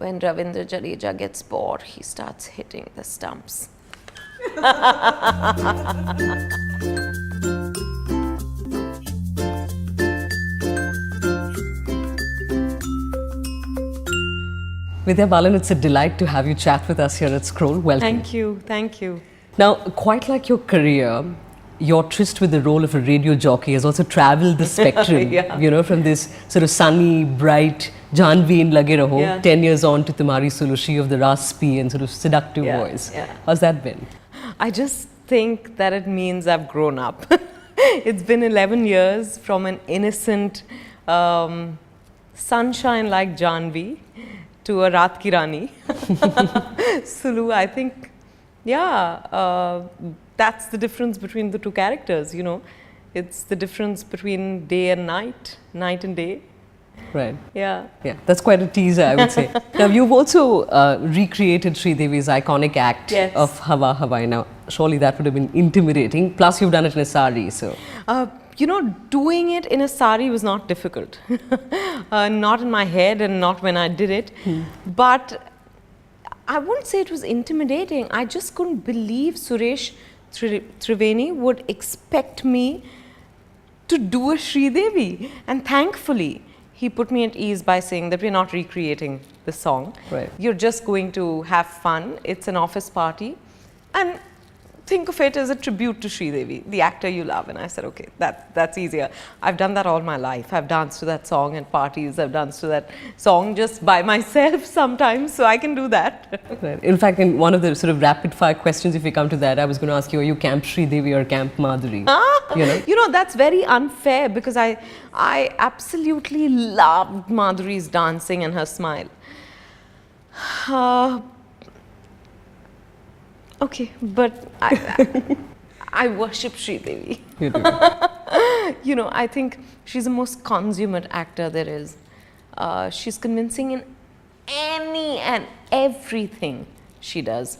when Ravindra Jadeja gets bored, he starts hitting the stumps. Vidya Balan, it's a delight to have you chat with us here at Scroll. Welcome. Thank you, thank you. Now, quite like your career, your tryst with the role of a radio jockey has also traveled the spectrum, Yeah. you know, from this sort of sunny, bright, Janvi in Lage Raho, Yeah. 10 years on to Tumhari Sulu, she of the raspy and sort of seductive Yeah, voice. yeah. How's that been? I just think that it means I've grown up. It's been 11 years from an innocent, sunshine-like Janvi to a Raat Ki Rani. Sulu, I think, yeah, that's the difference between the two characters, you know. It's the difference between day and night, night and day. Right. Yeah. Yeah, that's quite a teaser, I would say. Now, you've also recreated Sridevi's iconic act Yes. of Hawa Hawai. Now, surely that would have been intimidating. Plus, you've done it in a sari, so. You know, doing it in a sari was not difficult. Not in my head and not when I did it. But I wouldn't say it was intimidating. I just couldn't believe Suresh Triveni would expect me to do a Sridevi. And thankfully, he put me at ease by saying that we're not recreating the song. Right. You're just going to have fun. It's an office party. And think of it as a tribute to Sridevi, the actor you love. And I said, okay, that's easier. I've done that all my life. I've danced to that song at parties. I've danced to that song just by myself sometimes, so I can do that. Right. In fact, in one of the sort of rapid fire questions, if we come to that, I was going to ask you, are you Camp Sridevi or Camp Madhuri? You know, that's very unfair because I absolutely loved Madhuri's dancing and her smile. Okay, but I worship Sridevi. You do. You know, I think she's the most consummate actor there is. She's convincing in any and everything she does.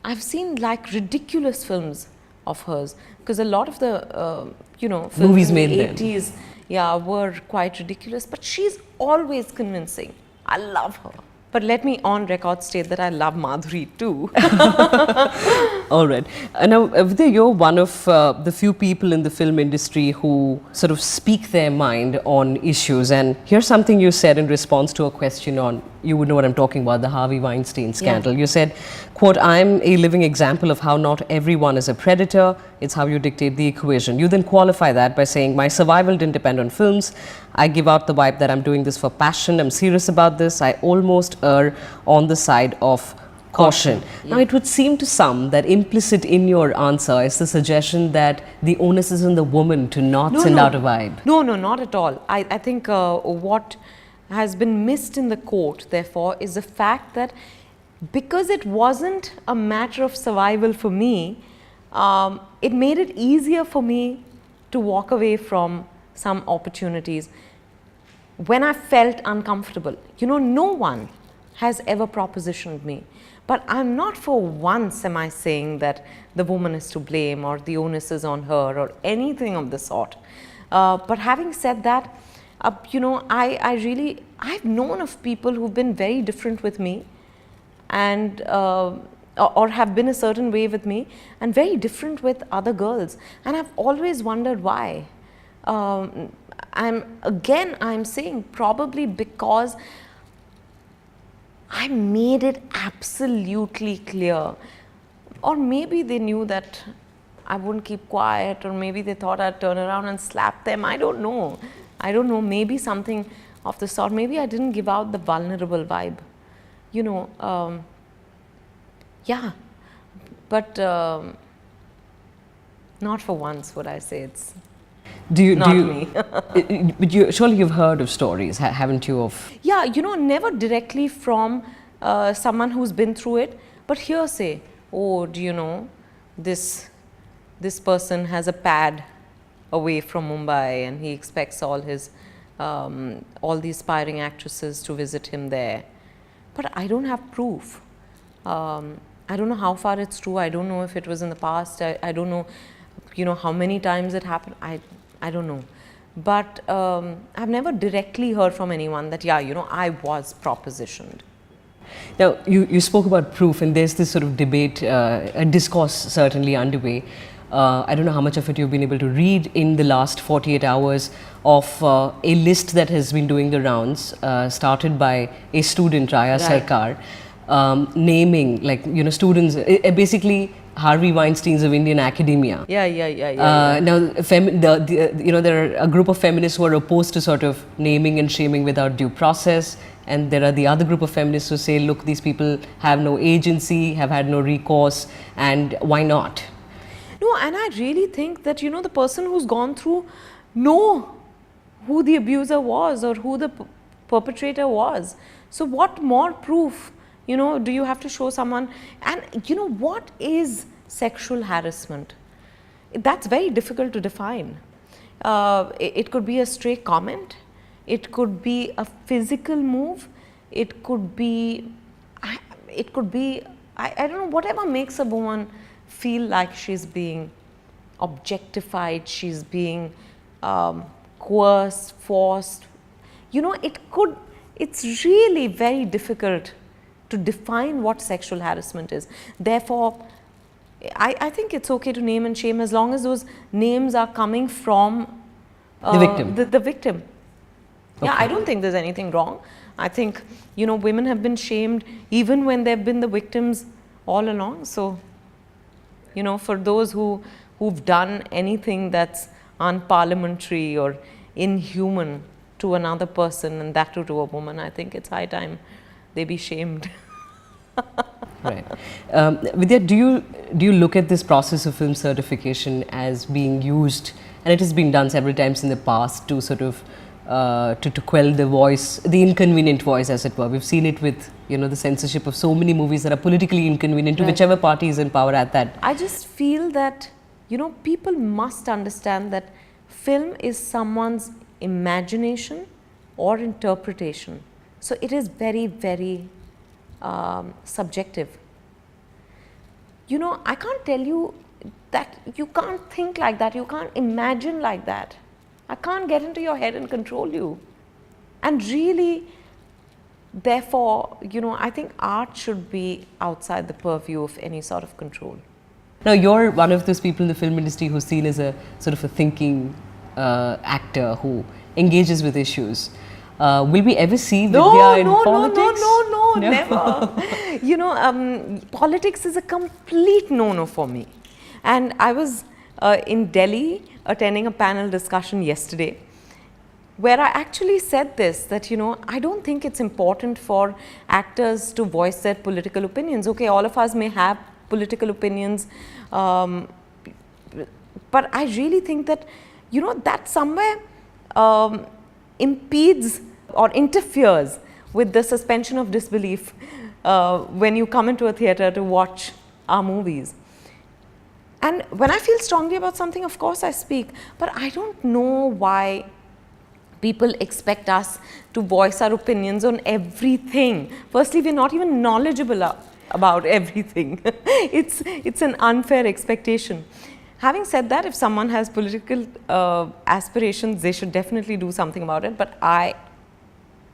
I've seen like ridiculous films of hers because a lot of the, you know, films Movies in the made then. 80s, yeah, were quite ridiculous, but she's always convincing. I love her. But let me on record state that I love Madhuri too. All right. Now, Vidya, you're one of the few people in the film industry who sort of speak their mind on issues. And here's something you said in response to a question on, you would know what I'm talking about, the Harvey Weinstein scandal. Yeah. You said, quote, I'm a living example of how not everyone is a predator. It's how you dictate the equation. You then qualify that by saying, my survival didn't depend on films. I give out the vibe that I'm doing this for passion. I'm serious about this. I almost err on the side of caution. Now, it would seem to some that implicit in your answer is the suggestion that the onus is on the woman to not send out a vibe. No, not at all. I think what has been missed in the court, therefore, is the fact that because it wasn't a matter of survival for me, it made it easier for me to walk away from some opportunities when I felt uncomfortable. You know, no one has ever propositioned me. But I'm not for once am I saying that the woman is to blame or the onus is on her or anything of the sort. But having said that, you know, I've known of people who've been very different with me and or have been a certain way with me and very different with other girls. And I've always wondered why. I'm saying probably because I made it absolutely clear, or maybe they knew that I wouldn't keep quiet, or maybe they thought I'd turn around and slap them. I don't know. Maybe something of the sort. Maybe I didn't give out the vulnerable vibe, you know. Yeah, but not for once would I say it's not me. But surely you've heard of stories, haven't you, of... Yeah, you know, never directly from someone who's been through it, but hearsay. Oh, do you know, this person has a pad away from Mumbai and he expects all his, all the aspiring actresses to visit him there. But I don't have proof. I don't know how far it's true. I don't know if it was in the past. I don't know, you know, how many times it happened. I don't know. but I've never directly heard from anyone that, yeah, you know, I was propositioned. Now, you spoke about proof, and there's this sort of debate, a discourse certainly underway. I don't know how much of it you've been able to read in the last 48 hours of a list that has been doing the rounds, started by a student, Raya Right. Sarkar, naming, like, you know, students, basically Harvey Weinsteins of Indian academia. Now, you know, there are a group of feminists who are opposed to sort of naming and shaming without due process, and there are the other group of feminists who say, look, these people have no agency, have had no recourse, and why not? No, and I really think that, you know, the person who's gone through know who the abuser was or who the perpetrator was. So what more proof, you know, do you have to show someone? And you know, what is sexual harassment? That's very difficult to define. It could be a stray comment, it could be a physical move, it could be, I don't know, whatever makes a woman feel like she's being objectified, she's being coerced, forced. You know, it's really very difficult to define what sexual harassment is. Therefore, I think it's okay to name and shame as long as those names are coming from The victim. The victim. Yeah, Okay. I don't think there's anything wrong. I think, you know, women have been shamed even when they've been the victims all along. So, you know, for those who've done anything that's unparliamentary or inhuman to another person, and that too to a woman, I think it's high time they be shamed. Right. Vidya, do you look at this process of film certification as being used, and it has been done several times in the past, to sort of to quell the voice, the inconvenient voice, as it were? We've seen it with, you know, the censorship of so many movies that are politically inconvenient to Right. whichever party is in power at that. I just feel that, you know, people must understand that film is someone's imagination or interpretation. So it is very, very subjective. You know, I can't tell you that you can't think like that, you can't imagine like that. I can't get into your head and control you. And really, therefore, you know, I think art should be outside the purview of any sort of control. Now, you're one of those people in the film industry who's seen as a sort of a thinking actor who engages with issues. Will we ever see Vidya in politics? No, never. You know, politics is a complete no-no for me. And I was in Delhi attending a panel discussion yesterday, where I actually said this, that, you know, I don't think it's important for actors to voice their political opinions. Okay, all of us may have political opinions, but I really think that, you know, that somewhere impedes or interferes with the suspension of disbelief when you come into a theatre to watch our movies. And when I feel strongly about something, of course I speak, but I don't know why people expect us to voice our opinions on everything. Firstly, we're not even knowledgeable about everything. It's an unfair expectation. Having said that, if someone has political aspirations, they should definitely do something about it. But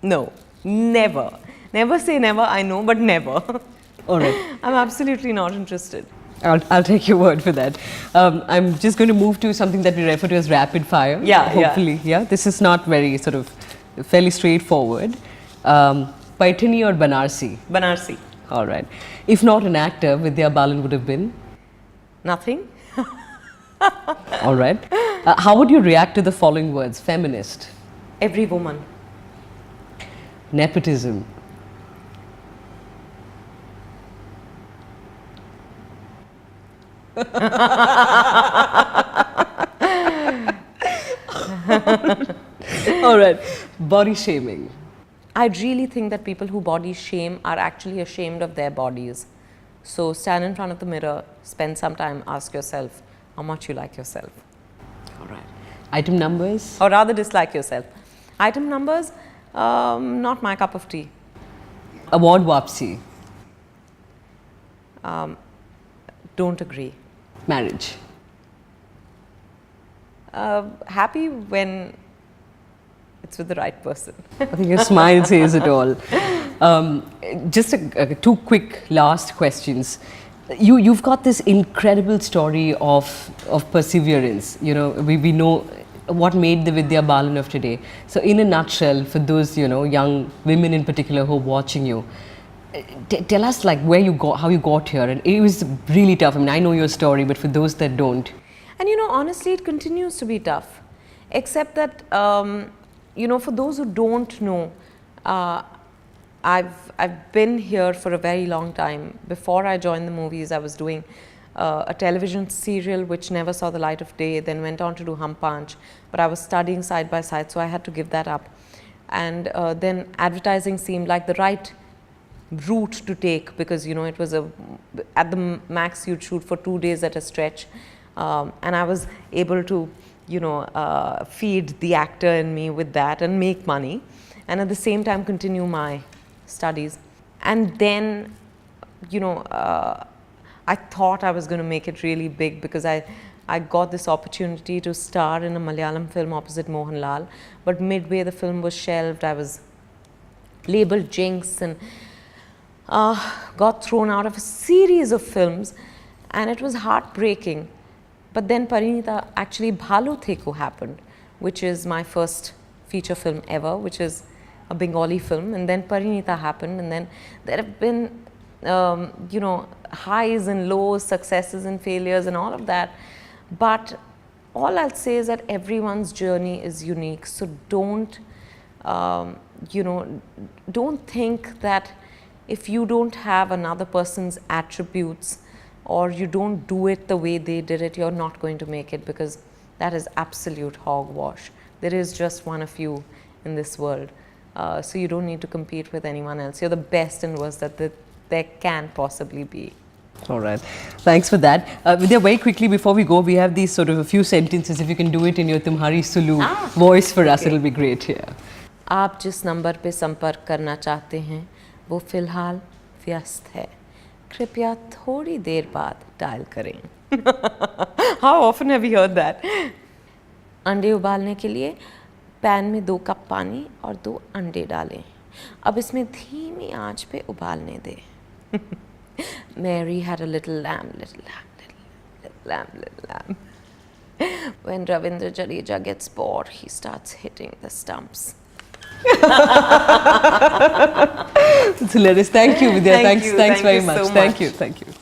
no, never. Never say never, I know, but never. All right. I'm absolutely not interested. I'll take your word for that. I'm just going to move to something that we refer to as rapid fire. Yeah, hopefully, yeah. This is not very sort of fairly straightforward. Paithani or Banarsi? Banarsi. All right. If not an actor, Vidya Balan would have been? Nothing. All right. How would you react to the following words? Feminist, Every woman. nepotism, all right, body shaming, I really think that people who body shame are actually ashamed of their bodies. So stand in front of the mirror, spend some time, ask yourself how much you like yourself. all right, item numbers, Or rather dislike yourself. Item numbers, not my cup of tea. award wapsi, Don't agree. marriage, Happy when it's with the right person. I think your smile says it all. Just two quick last questions. You've got this incredible story of perseverance. You know, we know what made the Vidya Balan of today. So in a nutshell, for those, you know, young women in particular who are watching you, tell us like where you got, how you got here. And it was really tough. I mean, I know your story, but for those that don't. And you know, honestly, it continues to be tough, except that, you know, for those who don't know, I've been here for a very long time. Before I joined the movies, I was doing a television serial which never saw the light of day, then went on to do Hum Panch, but I was studying side by side, so I had to give that up. And then advertising seemed like the right route to take, because you know, it was at the max you'd shoot for 2 days at a stretch, and I was able to, you know, feed the actor in me with that and make money, and at the same time continue my studies. And then, you know, I thought I was going to make it really big, because I got this opportunity to star in a Malayalam film opposite Mohanlal, but midway the film was shelved. I was labeled Jinx and got thrown out of a series of films, and it was heartbreaking. But then Parinita, actually Bhalu Theko happened, which is my first feature film ever, which is a Bengali film, and then Parinita happened, and then there have been, you know, highs and lows, successes and failures and all of that. But all I'll say is that everyone's journey is unique. So don't, you know, don't think that if you don't have another person's attributes, or you don't do it the way they did it, you're not going to make it, because that is absolute hogwash. There is just one of you in this world. So you don't need to compete with anyone else. You're the best and worst that there can possibly be. All right. Thanks for that. Vidya, very quickly before we go, we have these sort of a few sentences. If you can do it in your Tumhari Sulu voice for us, it'll be great here. आप जिस number पे संपर्क करना चाहते हैं, वो फिलहाल व्यस्त है. कृपया थोड़ी देर बाद डायल करें. How often have you heard that? अंडे उबालने के लिए पैन में 2 कप पानी और 2 अंडे डालें. अब इसमें धीमी आंच पे उबालने दें. Mary had a little lamb, little lamb, little lamb, little lamb. When Ravindra Jadeja gets bored, he starts hitting the stumps. It's hilarious. Thank you, Vidya. Thanks very much. So Thank you.